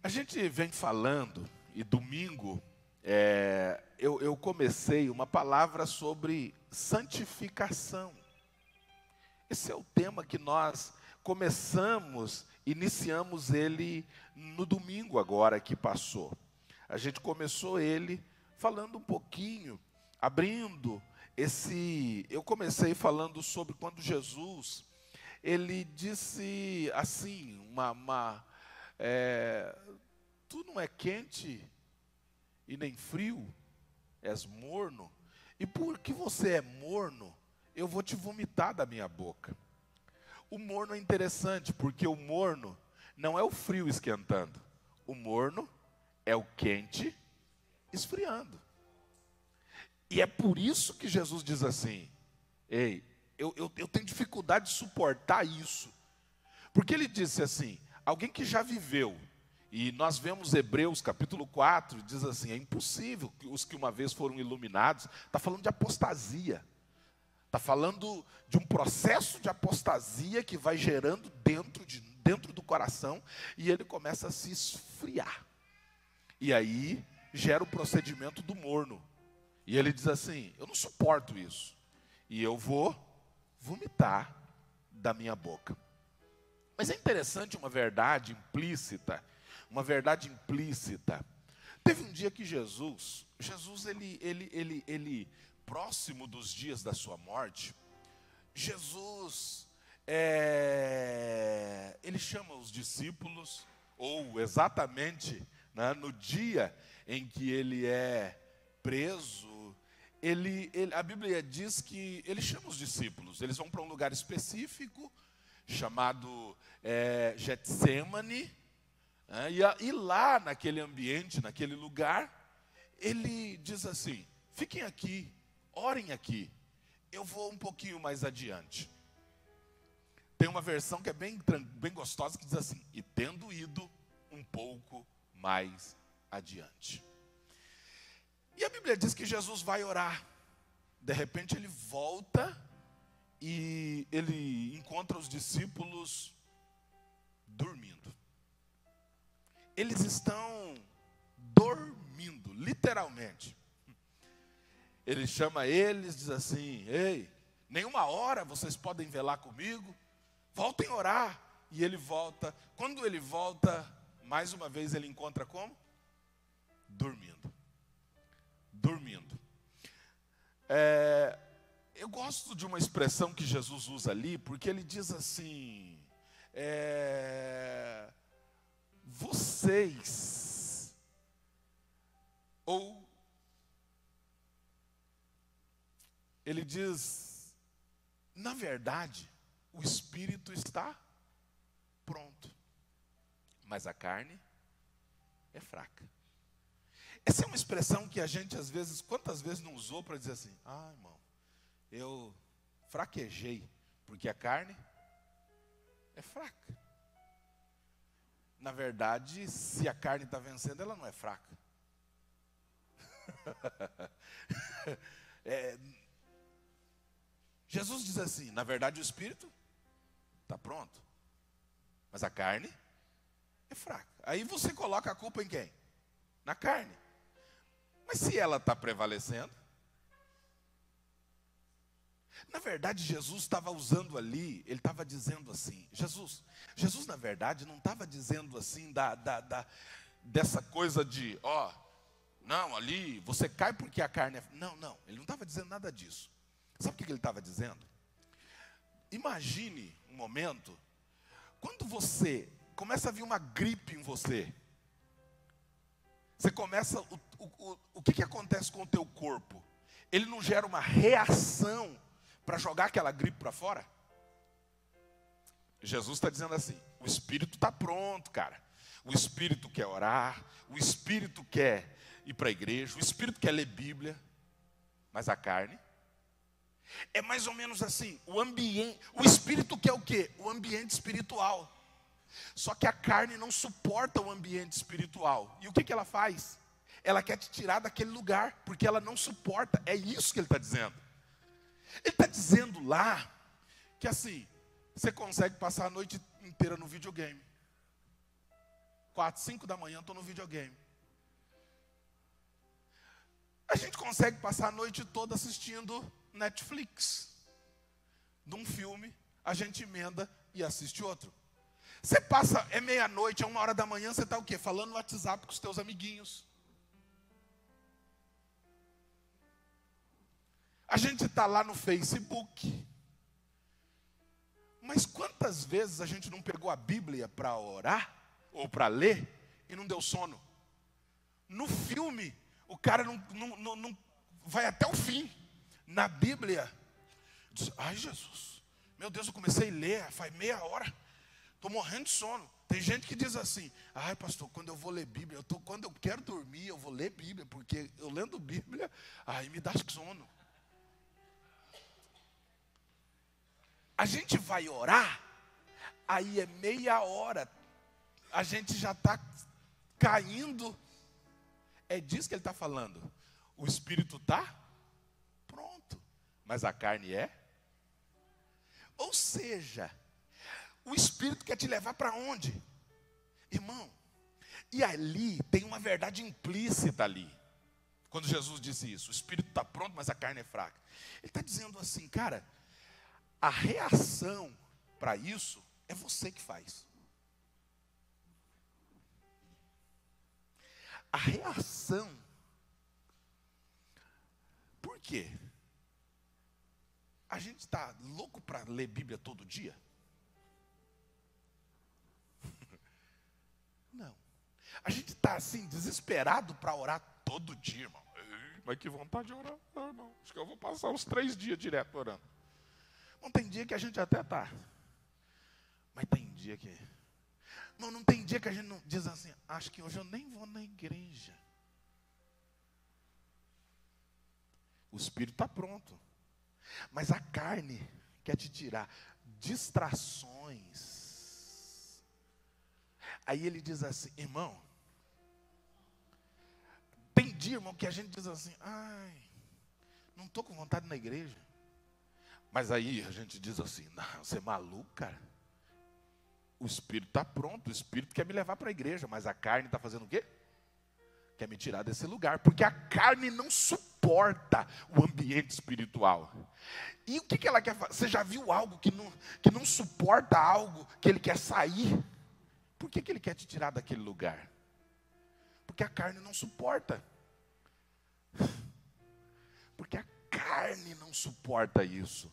A gente vem falando, e domingo eu comecei uma palavra sobre santificação. Esse é o tema que nós iniciamos ele no domingo agora que passou. A gente começou ele falando um pouquinho, abrindo eu comecei falando sobre quando Jesus, ele disse assim, tu não é quente e nem frio, és morno, e porque você é morno, eu vou te vomitar da minha boca. O morno é interessante, porque o morno não é o frio esquentando, o morno é o quente esfriando. E é por isso que Jesus diz assim, ei, eu tenho dificuldade de suportar isso. Porque ele disse assim, alguém que já viveu, e nós vemos Hebreus capítulo 4, diz assim, é impossível que os que uma vez foram iluminados, está falando de apostasia. Está falando de um processo de apostasia que vai gerando dentro do coração, e ele começa a se esfriar. E aí gera o procedimento do morno. E ele diz assim, eu não suporto isso, e eu vou vomitar da minha boca. Mas é interessante uma verdade implícita. Teve um dia que Jesus ele próximo dos dias da sua morte, Jesus, ele chama os discípulos, ou exatamente, né, no dia em que ele é preso, a Bíblia diz que ele chama os discípulos, eles vão para um lugar específico, chamado Getsêmani, né, e lá naquele ambiente, naquele lugar, ele diz assim, fiquem aqui, orem aqui, eu vou um pouquinho mais adiante. Tem uma versão que é bem gostosa, que diz assim, e tendo ido um pouco mais adiante. E a Bíblia diz que Jesus vai orar. De repente ele volta e ele encontra os discípulos dormindo. Eles estão dormindo, literalmente. Ele chama eles, diz assim, ei, nenhuma hora vocês podem velar comigo, voltem a orar. E ele volta, quando ele volta, mais uma vez ele encontra como? Dormindo. Eu gosto de uma expressão que Jesus usa ali, porque ele diz assim, vocês, ou ele diz, na verdade, o espírito está pronto, mas a carne é fraca. Essa é uma expressão que a gente, às vezes, quantas vezes não usou para dizer assim, irmão, eu fraquejei, porque a carne é fraca. Na verdade, se a carne está vencendo, ela não é fraca. Jesus diz assim, na verdade o espírito está pronto, mas a carne é fraca. Aí você coloca a culpa em quem? Na carne. Mas se ela está prevalecendo, na verdade Jesus estava usando ali, ele estava dizendo assim, Jesus na verdade não estava dizendo assim dessa coisa de, não, ali você cai porque a carne é... Não, ele não estava dizendo nada disso. Sabe o que ele estava dizendo? Imagine um momento, quando você começa a vir uma gripe em você, você começa, o que acontece com o teu corpo? Ele não gera uma reação para jogar aquela gripe para fora? Jesus está dizendo assim, o espírito está pronto, cara. O espírito quer orar, o espírito quer ir para a igreja, o espírito quer ler Bíblia, mas a carne... É mais ou menos assim, o espírito quer o quê? O ambiente espiritual. Só que a carne não suporta o ambiente espiritual. E o que ela faz? Ela quer te tirar daquele lugar, porque ela não suporta. É isso que ele está dizendo. Ele está dizendo lá, que assim, você consegue passar a noite inteira no videogame. 4, 5 da manhã, estou no videogame. A gente consegue passar a noite toda assistindo Netflix. De um filme, a gente emenda e assiste outro. Você passa, é meia-noite, é 1h da manhã, você está o quê? Falando no WhatsApp com os teus amiguinhos. A gente está lá no Facebook. Mas quantas vezes a gente não pegou a Bíblia para orar, ou para ler, e não deu sono? No filme, o cara não vai até o fim. Na Bíblia, diz, ai Jesus, meu Deus, eu comecei a ler, faz meia hora, estou morrendo de sono. Tem gente que diz assim, ai pastor, quando eu vou ler Bíblia, quando eu quero dormir, eu vou ler Bíblia, porque eu lendo Bíblia, aí me dá sono. A gente vai orar, aí é meia hora, a gente já está caindo. É disso que ele está falando. O espírito está pronto, mas a carne é. Ou seja, o espírito quer te levar para onde? Irmão, e ali tem uma verdade implícita ali. Quando Jesus disse isso, o espírito está pronto, mas a carne é fraca. Ele está dizendo assim, cara, a reação para isso é você que faz. A reação. Por quê? A gente está louco para ler Bíblia todo dia? Não. A gente está assim, desesperado para orar todo dia, irmão. Mas que vontade de orar, irmão. Acho que eu vou passar uns 3 dias direto orando. Não tem dia que a gente até está. Mas tem dia que... Não tem dia que a gente não diz assim, acho que hoje eu nem vou na igreja. O espírito está pronto. Mas a carne quer te tirar distrações. Aí ele diz assim, irmão, tem dia, irmão, que a gente diz assim, ai, não estou com vontade de ir na igreja. Mas aí a gente diz assim, não, você é maluco, cara. O espírito está pronto, o espírito quer me levar para a igreja, mas a carne está fazendo o quê? Quer me tirar desse lugar, porque a carne não suporta o ambiente espiritual. E o que ela quer fazer? Você já viu algo que não suporta algo, que ele quer sair? Por que ele quer te tirar daquele lugar? Porque a carne não suporta. Porque a carne não suporta isso.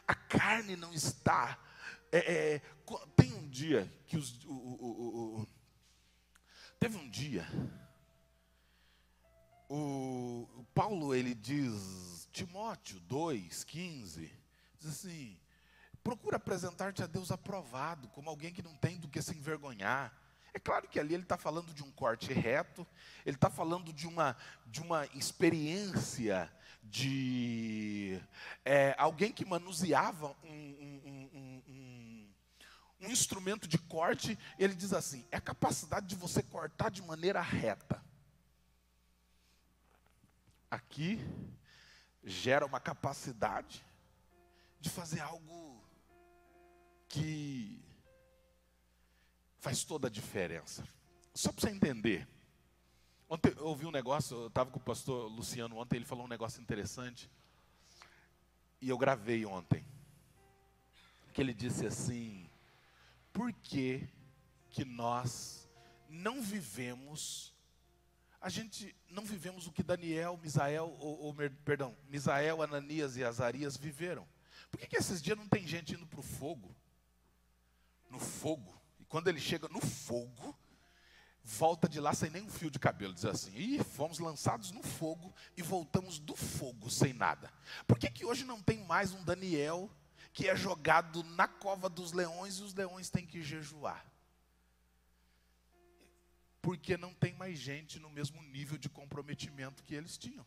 A carne não está... tem um dia que teve um dia, o Paulo ele diz, Timóteo 2,15, diz assim, procura apresentar-te a Deus aprovado, como alguém que não tem do que se envergonhar. É claro que ali ele está falando de um corte reto, ele está falando de uma experiência de alguém que manuseava um instrumento de corte. Ele diz assim, é a capacidade de você cortar de maneira reta. Aqui gera uma capacidade de fazer algo que faz toda a diferença. Só para você entender. Ontem eu ouvi um negócio, eu estava com o pastor Luciano ontem, ele falou um negócio interessante. E eu gravei ontem. Que ele disse assim, por que nós não vivemos, o que Daniel, Misael, Ananias e Azarias viveram? Por que esses dias não tem gente indo para o fogo? No fogo. E quando ele chega no fogo, volta de lá sem nenhum fio de cabelo. Diz assim, fomos lançados no fogo e voltamos do fogo sem nada. Por que hoje não tem mais um Daniel que é jogado na cova dos leões e os leões têm que jejuar? Porque não tem mais gente no mesmo nível de comprometimento que eles tinham.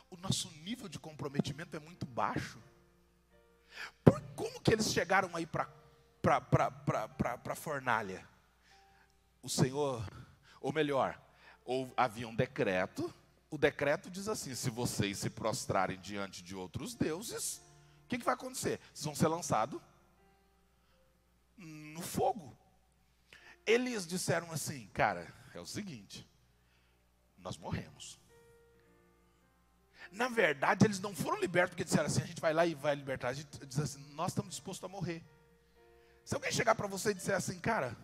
O nosso nível de comprometimento é muito baixo. Como que eles chegaram aí para a fornalha? O Senhor, ou melhor, havia um decreto. O decreto diz assim, se vocês se prostrarem diante de outros deuses, o que vai acontecer? Vocês vão ser lançados no fogo. Eles disseram assim, cara, é o seguinte, nós morremos. Na verdade, eles não foram libertos porque disseram assim, a gente vai lá e vai libertar. A gente diz assim, nós estamos dispostos a morrer. Se alguém chegar para você e disser assim, cara,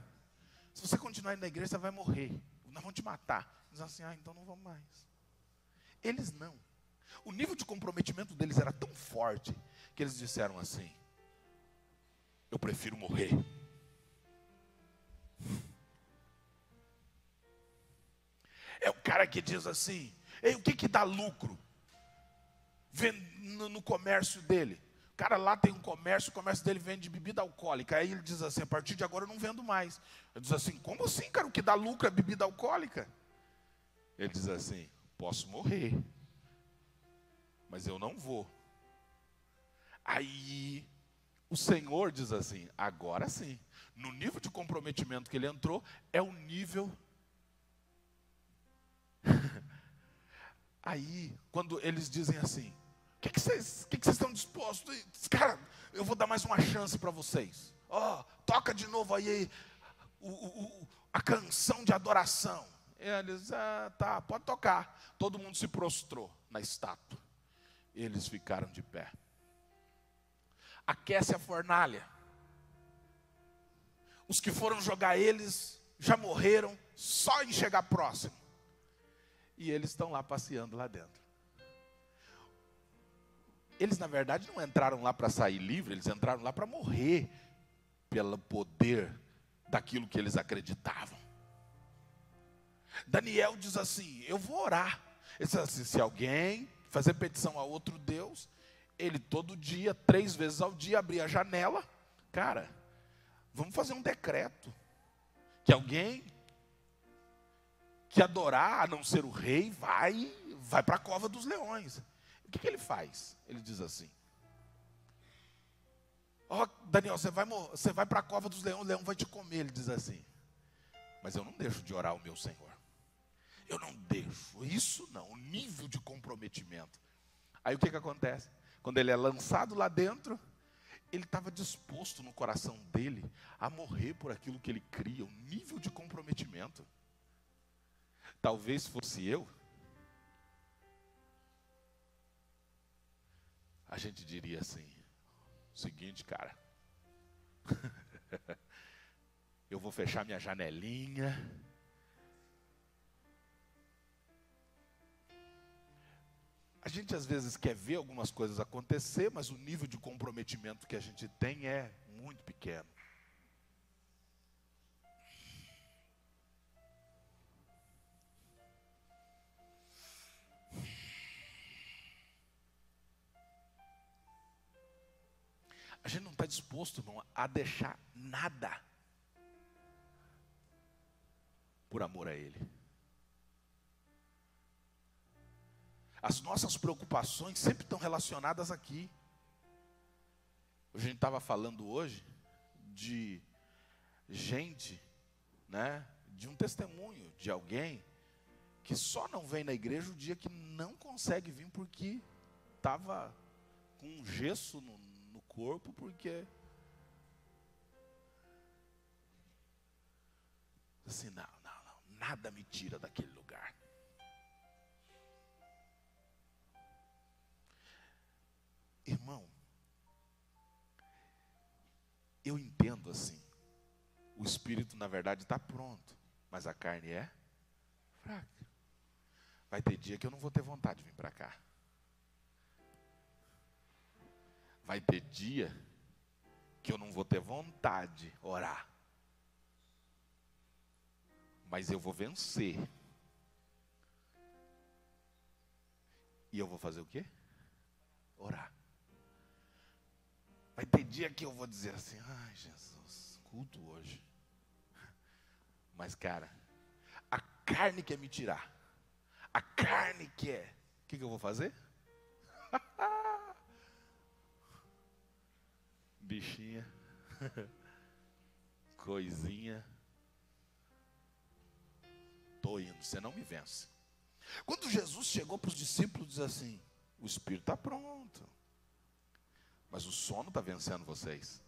se você continuar indo na igreja, você vai morrer. Nós vamos te matar. Diz assim, então não vamos mais. Eles não. O nível de comprometimento deles era tão forte que eles disseram assim, eu prefiro morrer. É o cara que diz assim, ei, o que dá lucro? No comércio dele. O cara lá tem um comércio, o comércio dele vende bebida alcoólica. Aí ele diz assim, a partir de agora eu não vendo mais. Ele diz assim, como assim, cara? O que dá lucro é bebida alcoólica? Ele diz assim, posso morrer, mas eu não vou. Aí o Senhor diz assim, agora sim. No nível de comprometimento que ele entrou, é o nível... Aí, quando eles dizem assim, o que vocês estão dispostos? Cara, eu vou dar mais uma chance para vocês. Toca de novo aí a canção de adoração. Eles, tá, pode tocar. Todo mundo se prostrou na estátua. Eles ficaram de pé. Aquece a fornalha. Os que foram jogar eles já morreram só em chegar próximo. E eles estão lá passeando lá dentro. Eles, na verdade, não entraram lá para sair livre, eles entraram lá para morrer pelo poder daquilo que eles acreditavam. Daniel diz assim, eu vou orar. Ele diz assim, se alguém fazer petição a outro Deus, ele todo dia, 3 vezes ao dia, abria a janela. Cara, vamos fazer um decreto. Que alguém que adorar, a não ser o rei, vai para a cova dos leões. O que ele faz? Ele diz assim, Daniel, você vai para a cova dos leões, o leão vai te comer. Ele diz assim, mas eu não deixo de orar ao meu Senhor. Eu não deixo, isso não, o nível de comprometimento. Aí o que acontece? Quando ele é lançado lá dentro, ele estava disposto no coração dele a morrer por aquilo que ele cria, o nível de comprometimento. Talvez fosse eu, a gente diria assim, seguinte, cara, eu vou fechar minha janelinha, a gente às vezes quer ver algumas coisas acontecer, mas o nível de comprometimento que a gente tem é muito pequeno. A gente não está disposto, irmão, a deixar nada por amor a Ele. As nossas preocupações sempre estão relacionadas aqui. A gente estava falando hoje de gente, né, de um testemunho de alguém que só não vem na igreja o dia que não consegue vir porque estava com um gesso no corpo, porque assim, não, nada me tira daquele lugar. Irmão, eu entendo assim, o espírito na verdade está pronto, mas a carne é fraca. Vai ter dia que eu não vou ter vontade de vir para cá. Vai ter dia que eu não vou ter vontade de orar. Mas eu vou vencer. E eu vou fazer o quê? Orar. Vai ter dia que eu vou dizer assim, ai Jesus, culto hoje. Mas cara, a carne quer me tirar. A carne quer. O que eu vou fazer? Bichinha, coisinha, estou indo, você não me vence. Quando Jesus chegou para os discípulos, diz assim, o espírito está pronto, mas o sono está vencendo vocês.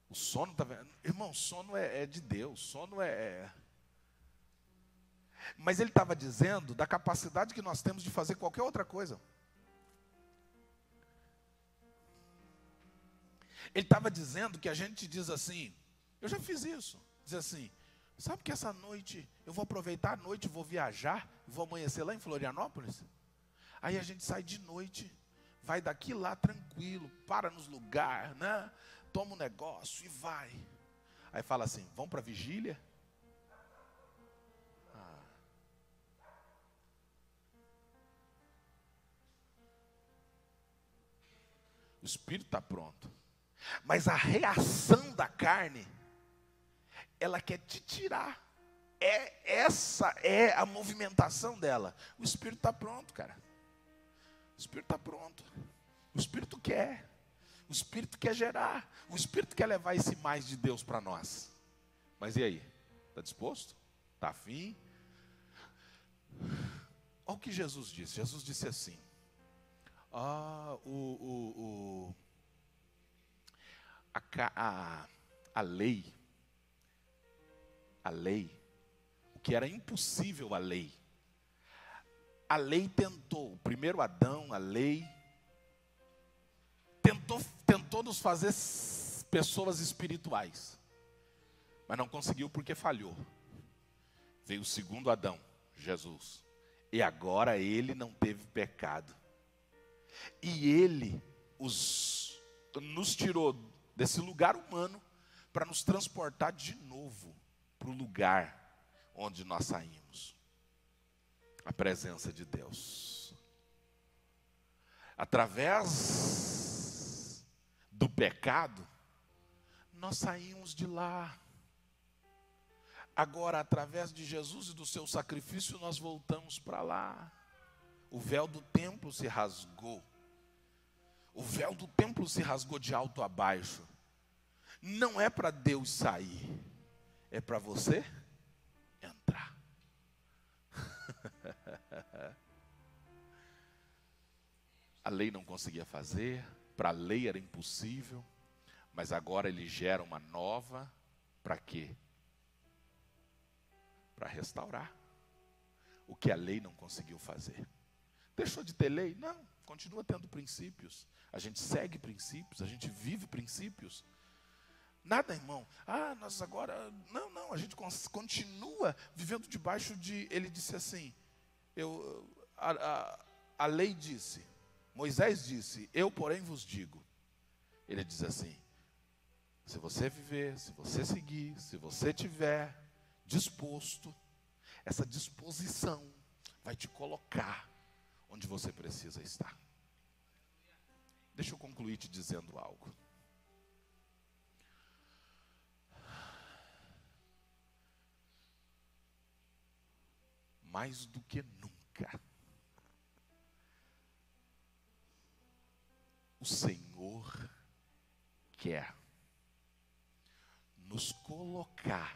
O sono está... Irmão, sono é de Deus, sono é... Mas ele estava dizendo da capacidade que nós temos de fazer qualquer outra coisa. Ele estava dizendo que a gente diz assim, eu já fiz isso, diz assim, sabe que essa noite eu vou aproveitar a noite, vou viajar, vou amanhecer lá em Florianópolis? Aí a gente sai de noite, vai daqui lá tranquilo, para nos lugares, né? Toma um negócio e vai. Aí fala assim, vamos para a vigília? O espírito está pronto. Mas a reação da carne, ela quer te tirar. Essa é a movimentação dela. O espírito está pronto, cara. O espírito está pronto. O espírito quer. O espírito quer gerar. O espírito quer levar esse mais de Deus para nós. Mas e aí? Está disposto? Está afim? Olha o que Jesus disse. Jesus disse assim. A lei, o que era impossível a lei tentou, o primeiro Adão, a lei, tentou nos fazer pessoas espirituais, mas não conseguiu porque falhou. Veio o segundo Adão, Jesus, e agora ele não teve pecado, e ele nos tirou desse lugar humano para nos transportar de novo para o lugar onde nós saímos. A presença de Deus. Através do pecado, nós saímos de lá. Agora, através de Jesus e do seu sacrifício, nós voltamos para lá. O véu do templo se rasgou. O véu do templo se rasgou de alto a baixo. Não é para Deus sair, é para você entrar. A lei não conseguia fazer, para a lei era impossível, mas agora ele gera uma nova, para quê? Para restaurar o que a lei não conseguiu fazer. Deixou de ter lei? Não, continua tendo princípios. A gente segue princípios, a gente vive princípios. Nada, irmão. Nós agora... Não, a gente continua vivendo debaixo de... Ele disse assim, a lei disse, Moisés disse, eu porém vos digo. Ele diz assim, se você viver, se você seguir, se você tiver disposto, essa disposição vai te colocar onde você precisa estar. Deixa eu concluir te dizendo algo. Mais do que nunca, o Senhor quer nos colocar,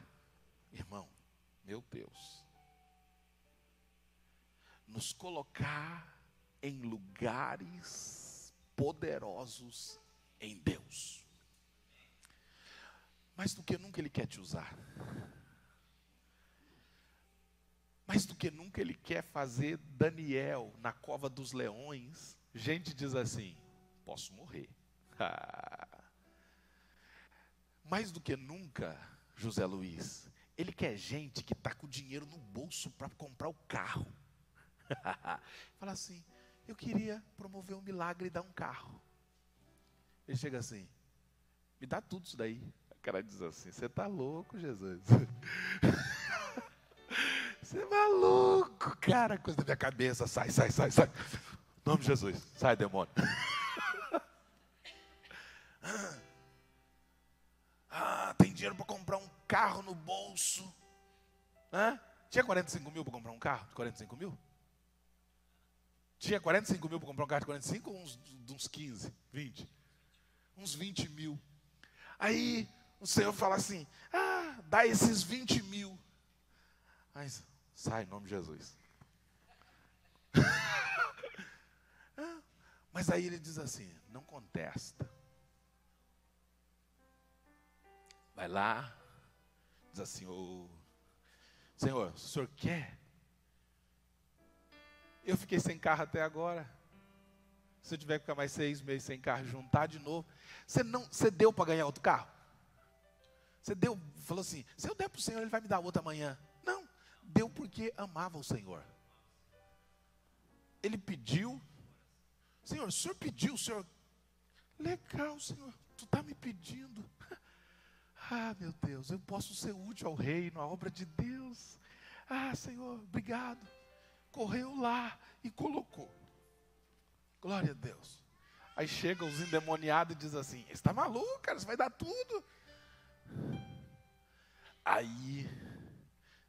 irmão, meu Deus, nos colocar em lugares poderosos em Deus. Mais do que nunca Ele quer te usar. Mais do que nunca Ele quer fazer Daniel na cova dos leões. Gente diz assim, posso morrer. Mais do que nunca, José Luiz, Ele quer gente que está com o dinheiro no bolso para comprar o carro. Fala assim, eu queria promover um milagre e dar um carro. Ele chega assim, me dá tudo isso daí. O cara diz assim, você está louco, Jesus. Você é maluco, cara. Coisa da minha cabeça, sai. Em nome de Jesus, sai, demônio. Tem dinheiro para comprar um carro no bolso. Tinha 45 mil para comprar um carro de 45 mil? Tinha 45 mil para comprar um carro de 45 ou uns 15, 20? Uns 20 mil. Aí o Senhor fala assim, dá esses 20 mil. Mas sai em nome de Jesus. Mas aí ele diz assim, não contesta. vai lá, diz assim: ô Senhor, o senhor quer? Eu fiquei sem carro até agora. Se eu tiver que ficar mais 6 meses sem carro, juntar de novo. Você deu para ganhar outro carro? Você deu, falou assim: se eu der para o Senhor, Ele vai me dar outro amanhã. Não, deu porque amava o Senhor. Ele pediu. Senhor, o Senhor pediu, o Senhor. Legal, Senhor, tu está me pedindo. Ah, meu Deus, eu posso ser útil ao reino, à obra de Deus. Ah, Senhor, obrigado. Correu lá e colocou. Glória a Deus. Aí chegam os endemoniados e diz assim: você está maluco, cara, você vai dar tudo. Aí,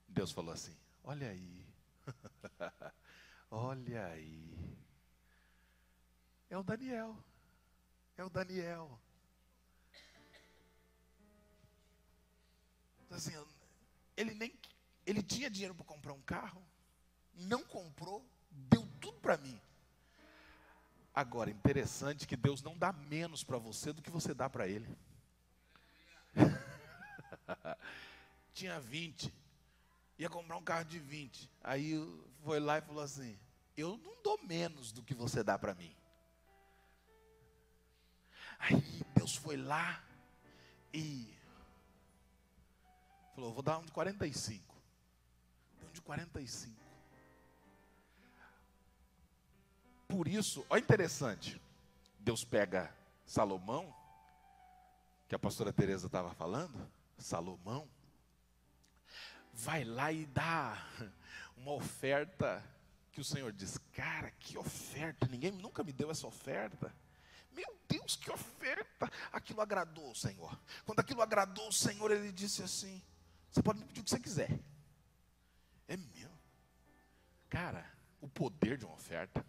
Deus falou assim: olha aí. Olha aí. É o Daniel. É o Daniel. Assim, ele tinha dinheiro para comprar um carro, não comprou, deu tudo para mim. Agora, interessante que Deus não dá menos para você do que você dá para Ele. Tinha 20, ia comprar um carro de 20. Aí foi lá e falou assim: eu não dou menos do que você dá para mim. Aí Deus foi lá e falou: vou dar um de 45. Deu um de 45. Por isso, olha interessante, Deus pega Salomão, que a pastora Teresa estava falando, Salomão, vai lá e dá uma oferta que o Senhor diz: cara, que oferta, ninguém nunca me deu essa oferta. Meu Deus, que oferta! Aquilo agradou o Senhor. Quando aquilo agradou o Senhor, Ele disse assim: você pode me pedir o que você quiser. É meu. Cara, o poder de uma oferta.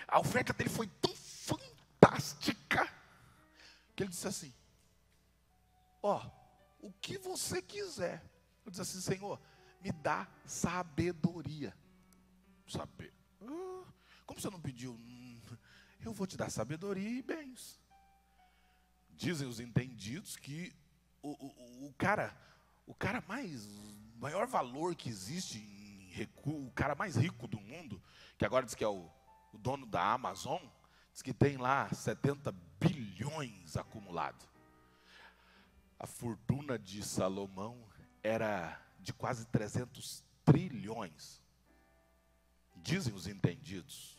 A oferta dele foi tão fantástica que ele disse assim: ó, o que você quiser. Eu disse assim: Senhor, me dá sabedoria. Saber. Como você não pediu? Eu vou te dar sabedoria e bens. Dizem os entendidos que o cara maior valor que existe em o cara mais rico do mundo, que agora diz que é o dono da Amazon, diz que tem lá 70 bilhões acumulado. A fortuna de Salomão era de quase 300 trilhões. Dizem os entendidos.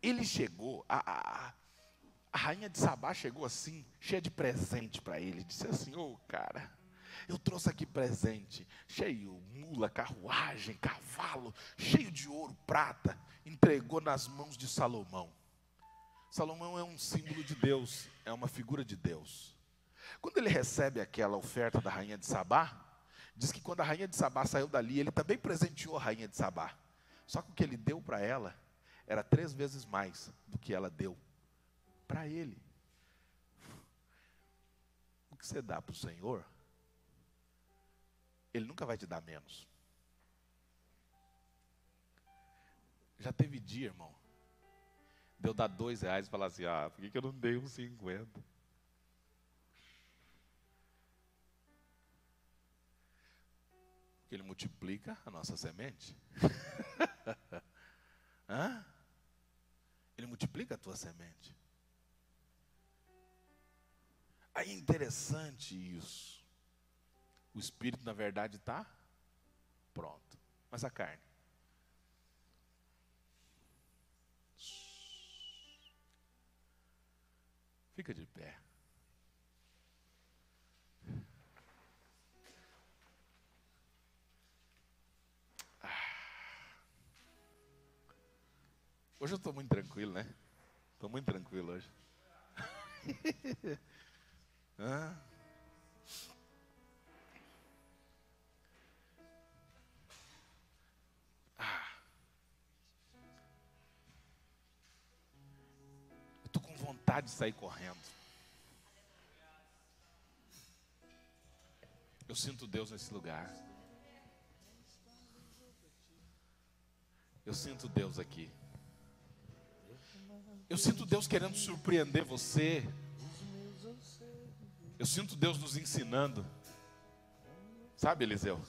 Ele chegou, a rainha de Sabá chegou assim, cheia de presente para ele. Disse assim: ô cara, eu trouxe aqui presente, cheio, mula, carruagem, cavalo, cheio de ouro, prata. Entregou nas mãos de Salomão. Salomão é um símbolo de Deus, é uma figura de Deus. Quando ele recebe aquela oferta da rainha de Sabá, diz que quando a rainha de Sabá saiu dali, ele também presenteou a rainha de Sabá. Só que o que ele deu para ela era 3 vezes mais do que ela deu para ele. O que você dá para o Senhor, Ele nunca vai te dar menos. Já teve dia, irmão, de eu dar R$2 e falar assim: ah, por que eu não dei uns 50? Porque Ele multiplica a nossa semente. Hã? Ele multiplica a tua semente. Aí é interessante isso. O espírito, na verdade, está pronto. Mas a carne? Fica de pé. Hoje eu estou muito tranquilo, né? Estou muito tranquilo hoje. Eu estou com vontade de sair correndo. Eu sinto Deus nesse lugar. Eu sinto Deus aqui. Eu sinto Deus querendo surpreender você. Eu sinto Deus nos ensinando. Sabe, Eliseu?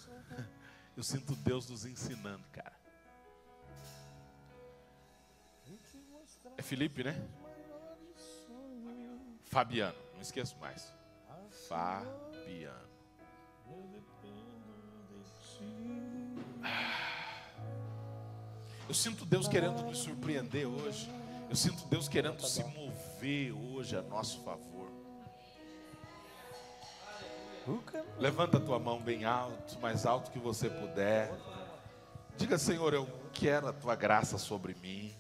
Eu sinto Deus nos ensinando, cara. É Felipe, né? Fabiano, não esqueço mais. Fabiano. Eu sinto Deus querendo nos surpreender hoje. Eu sinto Deus querendo se mover hoje a nosso favor. Levanta a tua mão bem alto, mais alto que você puder. Diga: Senhor, eu quero a tua graça sobre mim.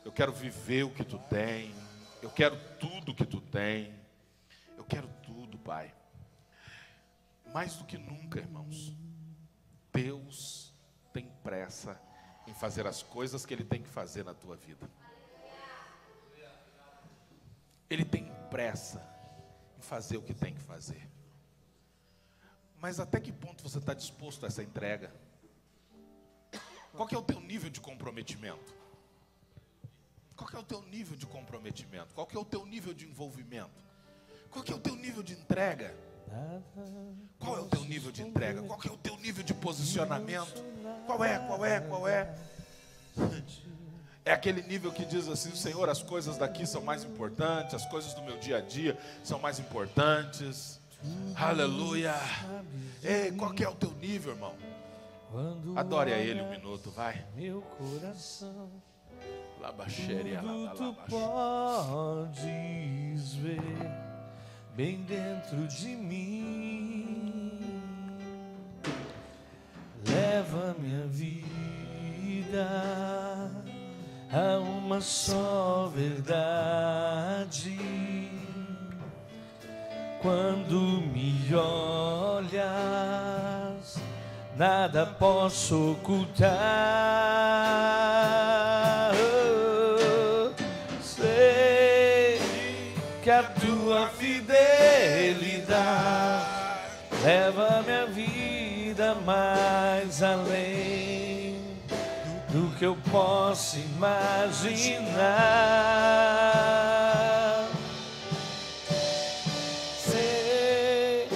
Eu quero viver o que tu tem. Eu quero tudo que tu tem. Eu quero tudo, Pai. Mais do que nunca, irmãos, Deus tem pressa em fazer as coisas que Ele tem que fazer na tua vida. Ele tem pressa em fazer o que tem que fazer. Mas até que ponto você está disposto a essa entrega? Qual que é o teu nível de comprometimento? Qual que é o teu nível de comprometimento? Qual que é o teu nível de envolvimento? Qual que é o teu nível de entrega? Qual é o teu nível de entrega? Qual que é o teu nível de posicionamento? Qual é? É aquele nível que diz assim: Senhor, as coisas daqui são mais importantes, as coisas do meu dia a dia são mais importantes. Aleluia. Ei, qual que é o teu nível, irmão? Adore a Ele um minuto, vai. Meu coração, Tudo tu podes ver bem dentro de mim. Leva minha vida a uma só verdade. Quando me olhas, nada posso ocultar. Sei que a tua fidelidade leva minha vida mais além do que eu posso imaginar. Sei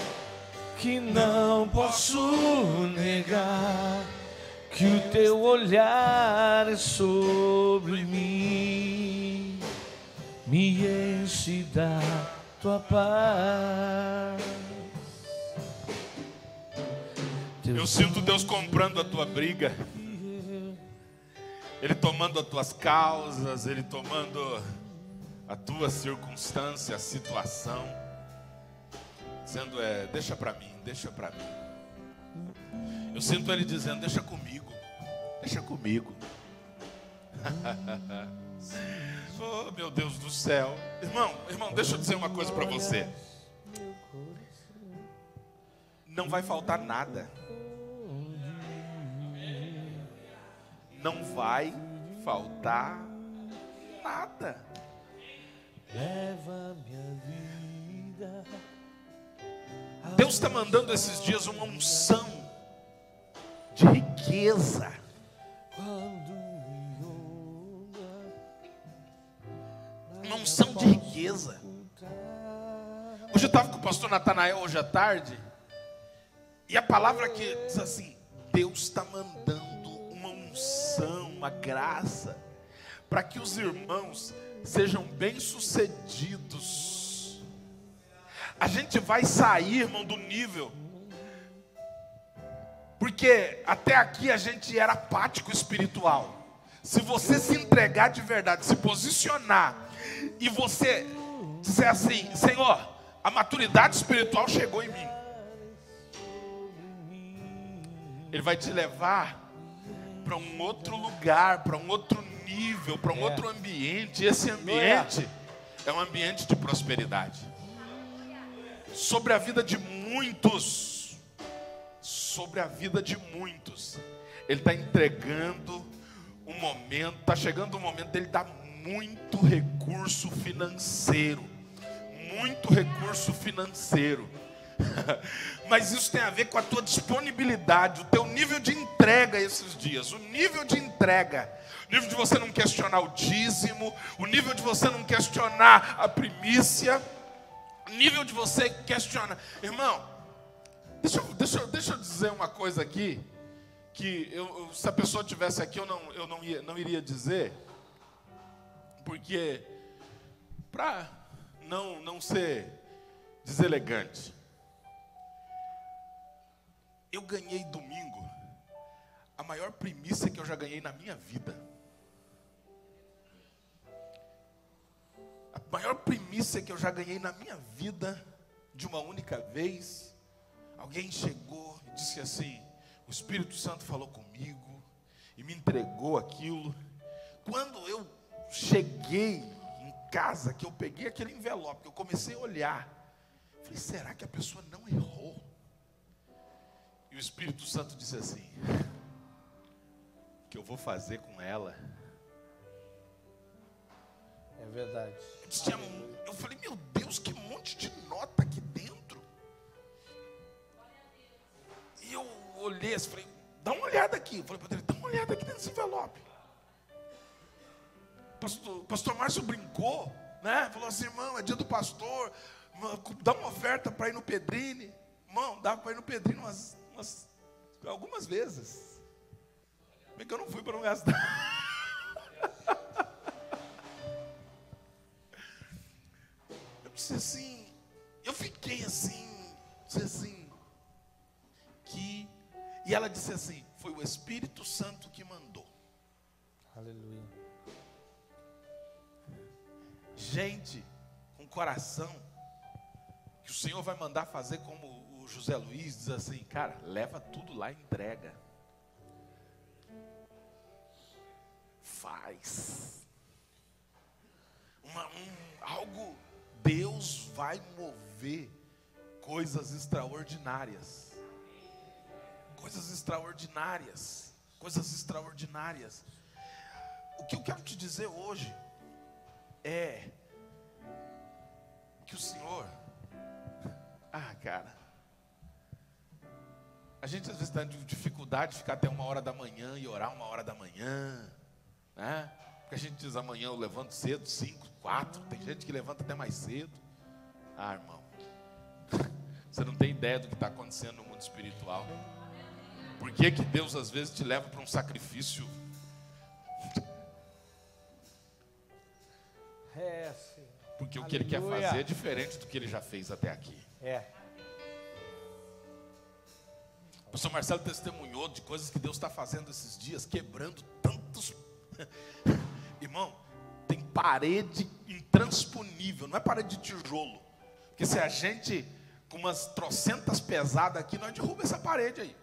que não posso negar que o teu olhar é sobre mim, me enche da tua paz. Eu sinto Deus comprando a tua briga. Ele tomando as tuas causas, Ele tomando a tua circunstância, a situação, dizendo: deixa para mim, deixa para mim. Eu sinto Ele dizendo: deixa comigo, deixa comigo. Oh, meu Deus do céu. Irmão, deixa eu dizer uma coisa para você. Não vai faltar nada. Não vai faltar nada. Leva minha vida. Deus está mandando esses dias uma unção de riqueza. Uma unção de riqueza. Hoje eu estava com o pastor Natanael hoje à tarde. E a palavra que diz assim: Deus está mandando uma unção, uma graça, para que os irmãos sejam bem-sucedidos. A gente vai sair, irmão, do nível, porque até aqui a gente era apático espiritual. Se você se entregar de verdade, se posicionar, e você dizer assim: Senhor, a maturidade espiritual chegou em mim, Ele vai te levar para um outro lugar, para um outro nível, para um outro ambiente. E esse ambiente é um ambiente de prosperidade. Sobre a vida de muitos, Ele está entregando um momento, está chegando o momento dele dar muito recurso financeiro. Muito recurso financeiro. Mas isso tem a ver com a tua disponibilidade, o teu nível de entrega entrega esses dias, o nível de entrega, o nível de você não questionar o dízimo, o nível de você não questionar a primícia, o nível de você questionar. Irmão, deixa eu dizer uma coisa aqui, que se a pessoa estivesse aqui eu não iria dizer, porque para não ser deselegante, eu ganhei domingo a maior primícia que eu já ganhei na minha vida. A maior primícia que eu já ganhei na minha vida, de uma única vez. Alguém chegou e disse assim: o Espírito Santo falou comigo e me entregou aquilo. Quando eu cheguei em casa, que eu peguei aquele envelope, que eu comecei a olhar, falei: será que a pessoa não errou? E o Espírito Santo disse assim: o que eu vou fazer com ela? É verdade. Eu falei: meu Deus, que monte de nota aqui dentro. E eu olhei assim, falei: dá uma olhada aqui. Eu falei para ele: dá uma olhada aqui dentro desse envelope. Pastor Márcio brincou, né? Falou assim: irmão, é dia do pastor, dá uma oferta para ir no Pedrini. Irmão, dava para ir no Pedrini algumas vezes. Bem que eu não fui para não gastar. Eu disse assim, eu fiquei assim, disse assim, e ela disse assim: foi o Espírito Santo que mandou. Aleluia. Gente com coração, que o Senhor vai mandar fazer como o José Luiz diz assim: cara, leva tudo lá e entrega. Faz. Algo, Deus vai mover coisas extraordinárias. Coisas extraordinárias. Coisas extraordinárias. O que eu quero te dizer hoje é que o Senhor, cara, a gente às vezes está com dificuldade de ficar até 1h da manhã e orar 1h da manhã, né? Porque a gente diz: amanhã eu levanto cedo, 5, 4, tem gente que levanta até mais cedo. Irmão, você não tem ideia do que está acontecendo no mundo espiritual. Por que Deus às vezes te leva para um sacrifício? Senhor. Porque o que Ele quer fazer é diferente do que Ele já fez até aqui. O pastor Marcelo testemunhou de coisas que Deus está fazendo esses dias, quebrando tantos. Irmão, tem parede intransponível, não é parede de tijolo. Porque se a gente, com umas trocentas pesadas aqui, nós derruba essa parede aí.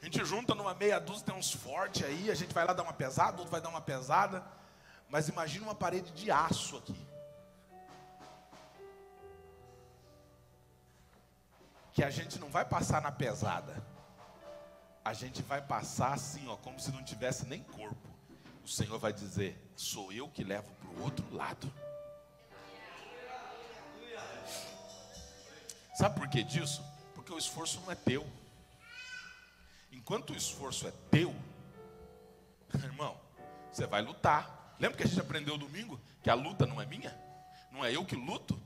A gente junta numa meia dúzia, tem uns fortes aí, a gente vai lá dar uma pesada, outro vai dar uma pesada. Mas imagina uma parede de aço aqui. Que a gente não vai passar na pesada. A gente vai passar assim, como se não tivesse nem corpo. O Senhor vai dizer: sou eu que levo para o outro lado. Sabe por que disso? Porque o esforço não é teu. Enquanto o esforço é teu, irmão, você vai lutar. Lembra que a gente aprendeu domingo que a luta não é minha? Não é eu que luto?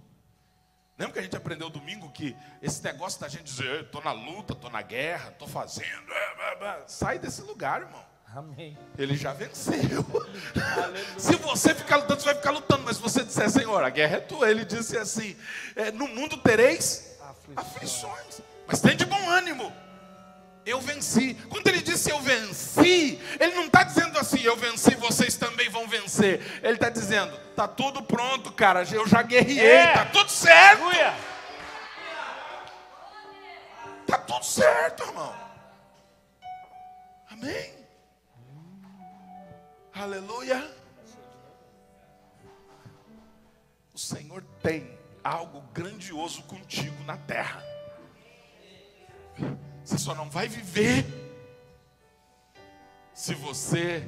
Lembra que a gente aprendeu domingo que esse negócio da gente dizer: estou na luta, estou na guerra, estou fazendo. Sai desse lugar, irmão. Amém. Ele já venceu. Se você ficar lutando, você vai ficar lutando. Mas se você disser: Senhor, a guerra é tua. Ele disse assim: no mundo tereis aflições, mas tem de bom ânimo. Eu venci. Quando ele disse eu venci, ele não está dizendo assim: eu venci, vocês também vão vencer. Ele está dizendo: está tudo pronto, cara, eu já guerriei, está tudo certo. Está tudo certo, irmão. Amém. Aleluia. O Senhor tem algo grandioso contigo na terra. Você só não vai viver se você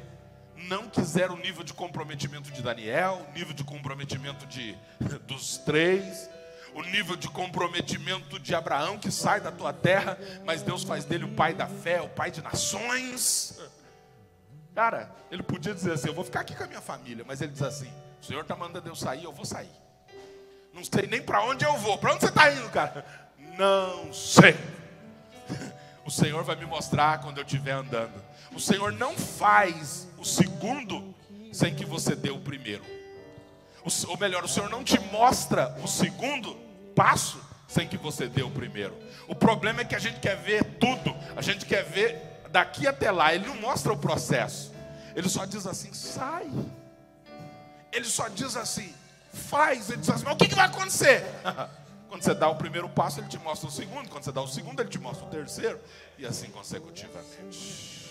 não quiser o nível de comprometimento de Daniel, o nível de comprometimento dos 3, o nível de comprometimento de Abraão, que sai da tua terra, mas Deus faz dele o pai da fé, o pai de nações. Cara, ele podia dizer assim, eu vou ficar aqui com a minha família, mas ele diz assim, o Senhor está mandando eu sair, eu vou sair. Não sei nem para onde eu vou. Para onde você está indo, cara? Não sei. O Senhor vai me mostrar quando eu estiver andando. O Senhor não faz o segundo sem que você dê o primeiro. Ou melhor, o Senhor não te mostra o segundo passo sem que você dê o primeiro. O problema é que a gente quer ver tudo. A gente quer ver daqui até lá. Ele não mostra o processo. Ele só diz assim, sai. Ele só diz assim, faz. Ele diz assim, mas o que vai acontecer? Quando você dá o primeiro passo, ele te mostra o segundo. Quando você dá o segundo, ele te mostra o terceiro. E assim consecutivamente.